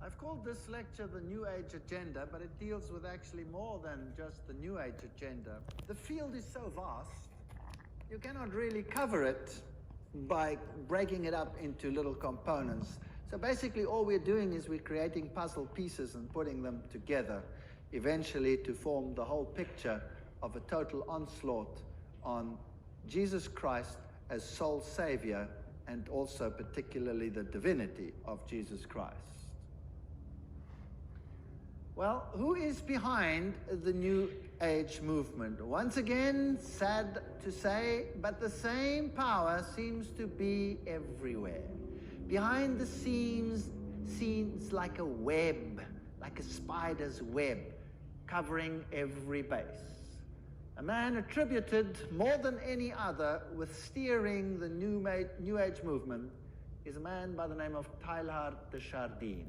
I've called this lecture the New Age Agenda, but it deals with actually more than just the New Age agenda. The field is so vast, you cannot really cover it by breaking it up into little components. So basically all we're doing is we're creating puzzle pieces and putting them together, eventually to form the whole picture of a total onslaught on Jesus Christ as sole Savior, and also particularly the divinity of Jesus Christ. Well, who is behind the New Age movement? Once again, sad to say, but the same power seems to be everywhere. Behind the scenes like a web, like a spider's web, covering every base. A man attributed more than any other with steering the New Age movement is a man by the name of Teilhard de Chardin.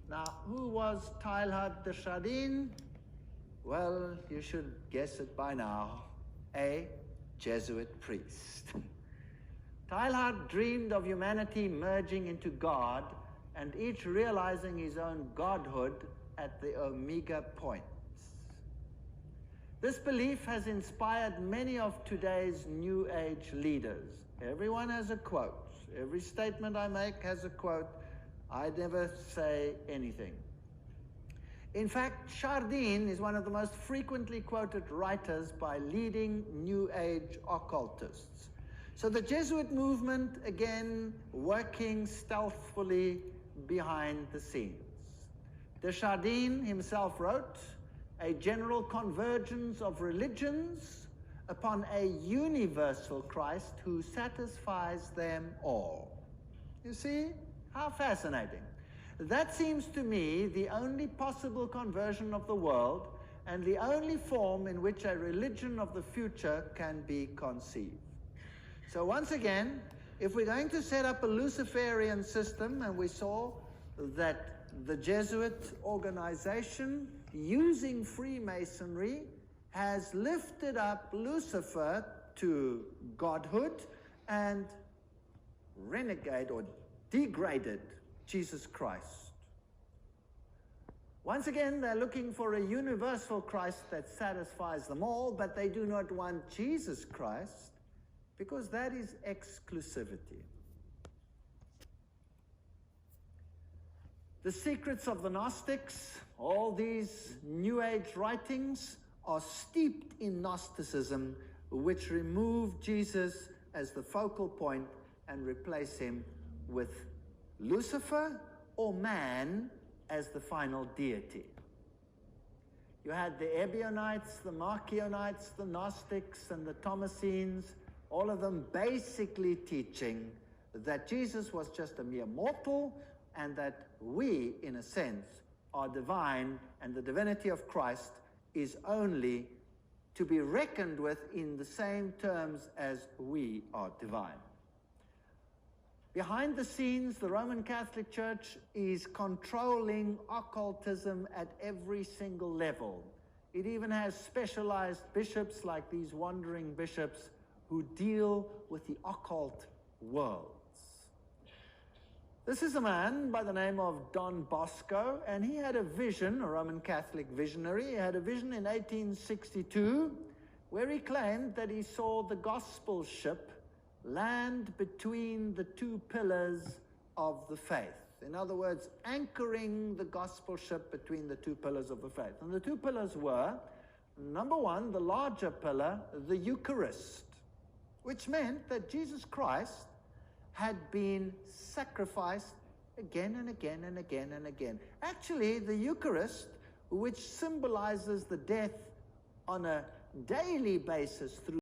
Now, who was Teilhard de Chardin? Well, you should guess it by now. A Jesuit priest. Teilhard dreamed of humanity merging into God and each realizing his own godhood at the omega points. This belief has inspired many of today's New Age leaders. Everyone has a quote. Every statement I make has a quote. I never say anything. In fact, Chardin is one of the most frequently quoted writers by leading New Age occultists. So the Jesuit movement, again, working stealthily behind the scenes. De Chardin himself wrote, "A general convergence of religions upon a universal Christ who satisfies them all." You see? How fascinating. That seems to me the only possible conversion of the world and the only form in which a religion of the future can be conceived. So once again, if we're going to set up a Luciferian system, and we saw that the Jesuit organization using Freemasonry has lifted up Lucifer to godhood and renegade or degraded Jesus Christ. Once again, they're looking for a universal Christ that satisfies them all, but they do not want Jesus Christ because that is exclusivity. The secrets of the Gnostics, all these New Age writings, are steeped in Gnosticism, which remove Jesus as the focal point and replace him with Lucifer or man as the final deity. You had the Ebionites, the Marcionites, the Gnostics, and the Thomasines, all of them basically teaching that Jesus was just a mere mortal and that we, in a sense, are divine, and the divinity of Christ is only to be reckoned with in the same terms as we are divine. Behind the scenes, the Roman Catholic Church is controlling occultism at every single level. It even has specialized bishops like these wandering bishops who deal with the occult worlds. This is a man by the name of Don Bosco, and he had a vision, a Roman Catholic visionary. He had a vision in 1862 where he claimed that he saw the gospel ship land between the two pillars of the faith. In other words, anchoring the gospel ship between the two pillars of the faith. And the two pillars were, number one, the larger pillar, the Eucharist, which meant that Jesus Christ had been sacrificed again and again and again and again. Actually, the Eucharist, which symbolizes the death on a daily basis through